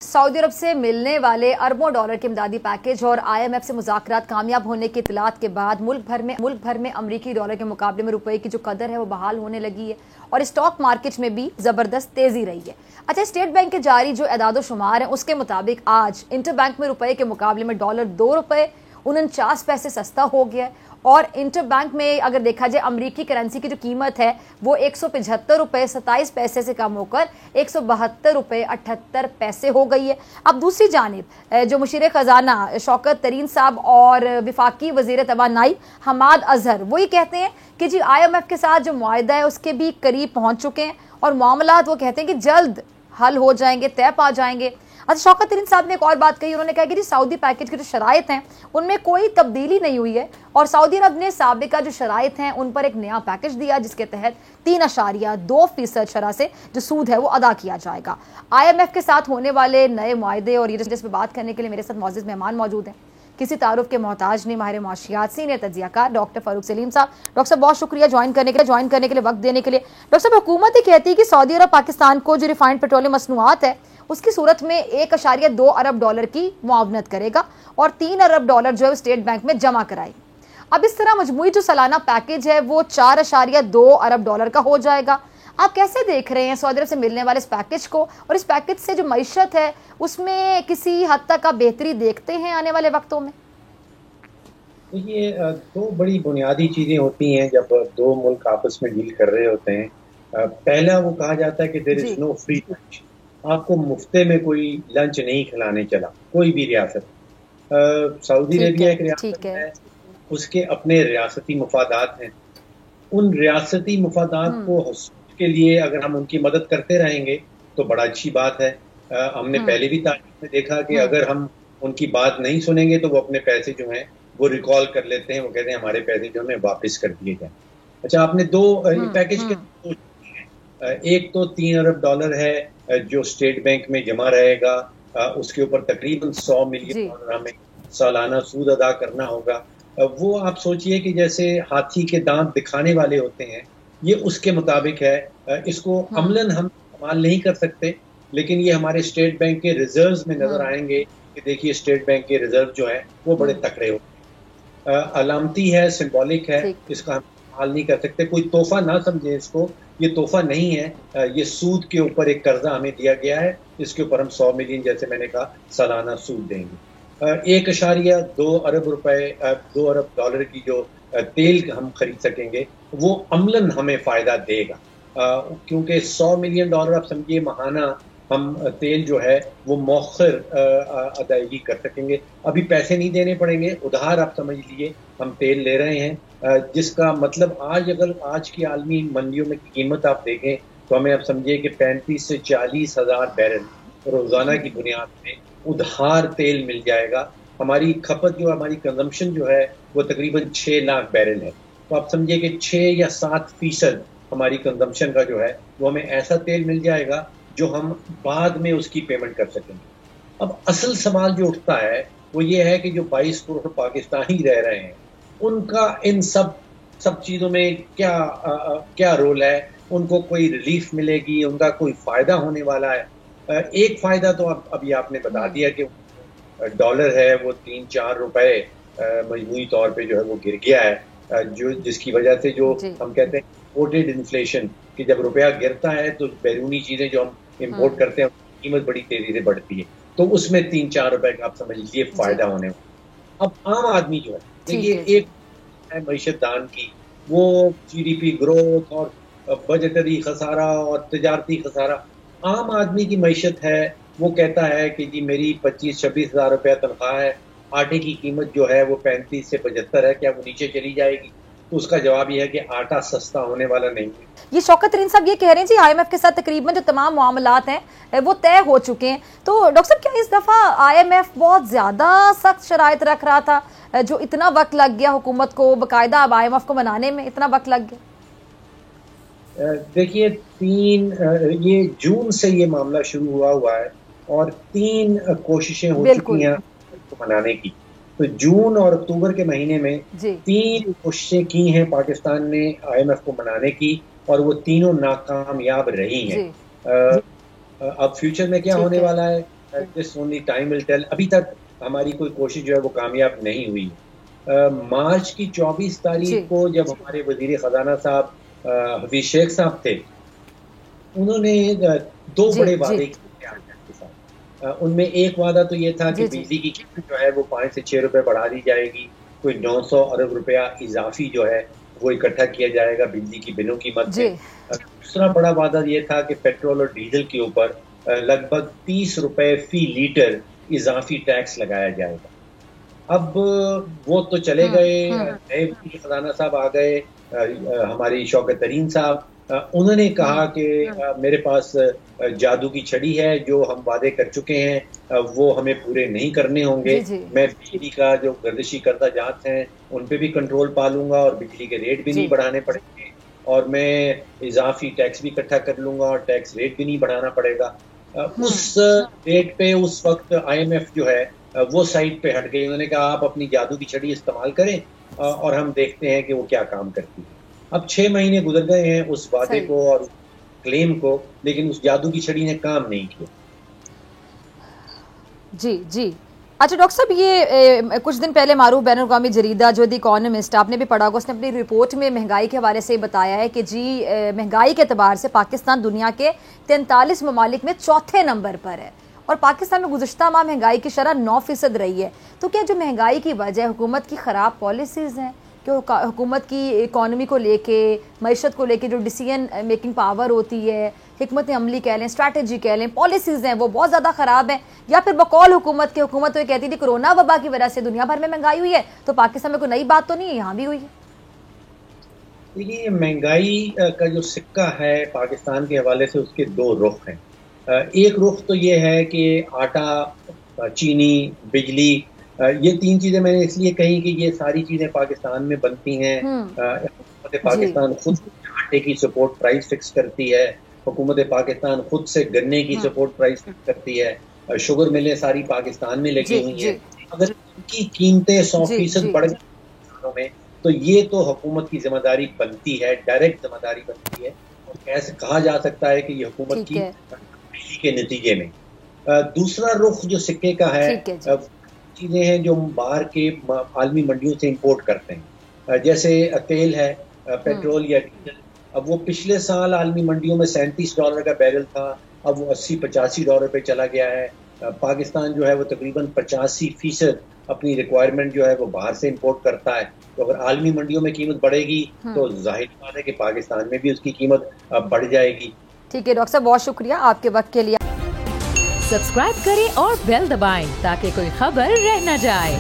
Saudi अरब से मिलने वाले अरबों डॉलर के इमदादी पैकेज और आईएमएफ से मुज़ाकरात कामयाब होने की इत्तलात के बाद मुल्क भर में अमरीकी डॉलर के मुकाबले में रुपए की जो कदर है वो बहाल होने लगी है और स्टॉक मार्केट में भी जबरदस्त तेजी रही है। अच्छा, स्टेट बैंक के जारी जो एदादो शुमार है उसके मुताबिक आज इंटरबैंक में रुपए के मुकाबले में डॉलर 2 रुपए 49 पैसे सस्ता हो गया है और इंटरबैंक में अगर देखा जाए अमरीकी करेंसी की जो कीमत है वो 175 रुपए 27 पैसे से कम होकर 172 रुपए 78 पैसे हो गई है। अब दूसरी जानिब जो मुशीर खजाना शौकत तरीन साहब और विफाकी वजीर तवानाई हमाद अजहर वो ये कहते हैं कि जी IMF के साथ जो मुआहदा है उसके भी करीब पहुंच चुके हैं और मामलात वो कहते हैं कि जल्द हल हो जाएंगे, तय पा जाएंगे। अच्छा, शौकत तरीन साहब ने एक और बात कही, उन्होंने कहा कि जी सऊदी पैकेज की जो शराइत हैं उनमें कोई तब्दीली नहीं हुई है और सऊदी अरब ने साबिका जो शराइत हैं उन पर एक नया पैकेज दिया जिसके तहत 3.2% शरह से जो सूद है वो अदा किया जाएगा। IMF के साथ होने वाले नए मुआहदे और जिस पर बात करने के लिए मेरे साथ मौजूद मेहमान मौजूद हैं, किसी तारुफ के मोहताज नहीं, माहिर मुआशियात सीनियर तज्जियाकार डॉक्टर फारूक सलीम साहब। डॉक्टर साहब बहुत शुक्रिया ज्वाइन करने के लिए वक्त देने के लिए। डॉक्टर साहब, हुकूमत ही कहती है कि सऊदी अरब पाकिस्तान को जो रिफाइंड पेट्रोलियम मसनूआत है उसकी सूरत में 1.2 अरब डॉलर की मुआवनत करेगा और 3 अरब डॉलर जो है स्टेट बैंक में जमा कराएगी। अब इस तरह मजमूई जो सालाना पैकेज है वो 4.2 अरब डॉलर का हो जाएगा। आप कैसे देख रहे हैं सऊदी अरब से मिलने वाले इस पैकेज को और इस पैकेज से जो मईशत है उसमें किसी हद तक आप बेहतरी देखते हैं आने वाले वक्तों में? ये दो बड़ी बुनियादी चीज़ें होती हैं जब दो मुल्क आपस में डील कर रहे होते हैं। पहला वो कहा जाता है कि there is no free lunch, आपको मुफ्ते में कोई लंच नहीं खिलाने चला कोई भी रियासत। सऊदी अरेबिया एक रियासत है, उसके अपने रियासती मफादात हैं। उन रियासती मफादात को हसूल के लिए अगर हम उनकी मदद करते रहेंगे तो बड़ा अच्छी बात है। हमने पहले भी तारीख में देखा कि अगर हम उनकी बात नहीं सुनेंगे तो वो अपने पैसे जो हैं वो रिकॉल कर लेते हैं, वो कहते हैं हमारे पैसे जो हमें वापस कर दिए जाए। अच्छा, आपने दो पैकेज के दो, एक तो 3 अरब डॉलर है जो स्टेट बैंक में जमा रहेगा, उसके ऊपर तकरीबन 100 मिलियन डॉलर हमें सालाना सूद अदा करना होगा। वो आप सोचिए कि जैसे हाथी के दांत दिखाने वाले होते हैं, ये उसके मुताबिक है। इसको अमलन हम इस्तेमाल नहीं कर सकते, लेकिन ये हमारे स्टेट बैंक के रिजर्व्स में नजर आएंगे कि देखिए स्टेट बैंक के रिजर्व जो है वो बड़े तकड़े होते हैं। अलामती है, सिंबॉलिक है, इसका हम इस्तेमाल नहीं कर सकते। कोई तोहफा ना समझे इसको, ये तोहफा नहीं है, ये सूद के ऊपर एक कर्जा हमें दिया गया है, इसके ऊपर हम 100 मिलियन जैसे मैंने कहा सालाना सूद देंगे। 1.2 अरब रुपए 2 अरब डॉलर की जो तेल हम खरीद सकेंगे वो अमलन हमें फायदा देगा, क्योंकि 100 मिलियन डॉलर आप समझिए महाना हम तेल जो है वो मौखर अदायगी कर सकेंगे। अभी पैसे नहीं देने पड़ेंगे, उधार आप समझ लीजिए हम तेल ले रहे हैं, जिसका मतलब आज की आलमी मंडियों में कीमत आप देखें तो हमें आप समझिए कि 35 से 40 हज़ार बैरल रोजाना की बुनियाद में उधार तेल मिल जाएगा। हमारी खपत जो हमारी कंजम्पशन जो है वो तकरीबन 6 लाख बैरल है, तो आप समझिए कि 6 या 7% हमारी कंजम्पशन का जो है वो हमें ऐसा तेल मिल जाएगा जो हम बाद में उसकी पेमेंट कर सकेंगे। अब असल सवाल जो उठता है वो ये है कि जो 22 करोड़ पाकिस्तानी रह रहे हैं उनका इन सब चीज़ों में क्या रोल है, उनको कोई रिलीफ मिलेगी, उनका कोई फ़ायदा होने वाला है? एक फ़ायदा तो अभी आपने बता दिया कि डॉलर है वो 3-4 रुपए मजमूई तौर पे जो है वो गिर गया है, जो जिसकी वजह से जो हम कहते हैं इम्पोर्टेड इन्फ्लेशन, कि जब रुपया गिरता है तो बैरूनी चीज़ें जो हम इम्पोर्ट करते हैं कीमत बड़ी तेजी से बढ़ती है, तो उसमें 3-4 रुपए का आप समझ लीजिए फायदा होने वाला। अब आम आदमी जो है देखिए, एक है मईशत दान की, वो GDP ग्रोथ और बजटरी खसारा और तजारती खसारा। आम आदमी की मईशत है वो कहता है कि जी मेरी 25-26 हज़ार रुपया तनख्वाह है, आटे की कीमत जो है वो 35 से 75 है, क्या वो नीचे चली जाएगी? तो उसका जवाब यह है कि आटा सस्ता होने वाला नहीं है। ये शौकत तरीन साहब ये कह रहे हैं जी IMF के साथ तकरीबन जो तमाम मामलात हैं वो तय हो चुके हैं। तो डॉक्टर साहब, क्या इस दफा IMF बहुत ज्यादा सख्त शराइत रख रहा था जो इतना वक्त लग गया हुकूमत को बाकायदा अब IMF को मनाने में इतना वक्त लग गया? देखिए, ये जून से ये मामला शुरू हुआ है और 3 कोशिशें हो चुकी हैं मनाने की। तो जून और अक्टूबर के महीने में 3 कोशिशें की हैं पाकिस्तान ने IMF को मनाने की और वो तीनों नाकामयाब रही हैं। अब फ्यूचर में क्या होने वाला है this only time will tell. अभी तक हमारी कोई कोशिश जो है वो कामयाब नहीं हुई। मार्च की 24 तारीख को जब हमारे वजीर खजाना साहब हफीज शेख साहब थे, उन्होंने दो बड़े वादे किए IMF के साथ। उनमें एक वादा तो ये था कि बिजली की कीमत जो है वो 5 से 6 रुपए बढ़ा दी जाएगी, कोई 900 अरब रुपया इजाफी जो है वो इकट्ठा किया जाएगा बिजली की बिलों की मद में। दूसरा बड़ा वादा ये था कि पेट्रोल और डीजल के ऊपर लगभग 30 रुपए फी लीटर इजाफी टैक्स लगाया जाएगा। अब वो तो चले गए, नए खजाना साहब आ गए, हमारी शौकत तरीन साहब, उन्होंने कहा कि मेरे पास जादू की छड़ी है, जो हम वादे कर चुके हैं वो हमें पूरे नहीं करने होंगे। मैं बिजली का जो गर्दिशी करदा जात हैं उन पे भी कंट्रोल पालूंगा और बिजली के रेट भी नहीं बढ़ाने पड़ेंगे, और मैं इजाफी टैक्स भी इकट्ठा कर लूंगा और टैक्स रेट भी नहीं बढ़ाना पड़ेगा। उस रेट पे उस वक्त IMF जो है वो साइड पे हट गई। उन्होंने कहा आप अपनी जादू की छड़ी इस्तेमाल करें और हम देखते हैं कि वो क्या काम करती है। अब 6 महीने गुजर गए हैं उस वादे को और क्लेम को, लेकिन उस जादू की छड़ी ने काम नहीं किया। जी जी। अच्छा डॉक्टर साहब, ये कुछ दिन पहले मारूफ बैनुल-अक़वामी जरीदा जो द इकोनॉमिस्ट, आपने भी पढ़ा होगा, उसने अपनी रिपोर्ट में महंगाई के हवाले से बताया है कि जी महंगाई के एतबार से पाकिस्तान दुनिया के 43 ममालिक में चौथे नंबर पर है, और पाकिस्तान में गुज़श्ता माह महंगाई की शरह 9% रही है। तो क्या जो महंगाई की वजह हुकूमत की ख़राब पॉलिसीज़ हैं, कि हुकूमत की इकॉनमी को लेके, मईशत को लेके जो डिसीजन मेकिंग पावर होती है, हिकमत अमली कह लें, स्ट्रैटेजी कह लें, पॉलिसीज़ हैं वो बहुत ज़्यादा ख़राब हैं, या फिर बकौल हुकूमत की, हुकूमत तो ये कहती थी कोरोना वबा की वजह से दुनिया भर में महंगाई हुई है, तो पाकिस्तान में कोई नई बात तो नहीं है, यहाँ भी हुई है? देखिए, महंगाई का जो सिक्का है पाकिस्तान के हवाले से उसके दो रुख हैं। एक रुख तो ये है कि आटा, चीनी, बिजली, ये 3 चीजें मैंने इसलिए कही कि ये सारी चीजें पाकिस्तान में बनती हैं। हुकूमत पाकिस्तान खुद आटे की सपोर्ट प्राइस फिक्स करती है, हुकूमत पाकिस्तान खुद से गन्ने की सपोर्ट प्राइस फिक्स करती है, शुगर मिलें सारी पाकिस्तान में लगी हुई हैं। अगर इनकी कीमतें 100% बढ़ गई में, तो ये तो हुकूमत की जिम्मेदारी बनती है, डायरेक्ट जिम्मेदारी बनती है, और ऐसे कहा जा सकता है कि ये हुकूमत की बिजली के नतीजे में। दूसरा रुख जो सिक्के का है, चीजें हैं जो बाहर के आलमी मंडियों से इंपोर्ट करते हैं, जैसे तेल है, पेट्रोल या डीजल। अब वो पिछले साल आलमी मंडियों में $37 का बैरल था, अब वो $80-85 पे चला गया है। पाकिस्तान जो है वो तकरीबन 85% अपनी रिक्वायरमेंट जो है वो बाहर से इंपोर्ट करता है। तो अगर आलमी मंडियों में कीमत बढ़ेगी तो जाहिर बात है कि पाकिस्तान में भी उसकी कीमत बढ़ जाएगी। ठीक है डॉक्टर साहब, बहुत शुक्रिया आपके वक्त के लिए। सब्सक्राइब करें और बेल दबाएं ताकि कोई खबर रह न जाए।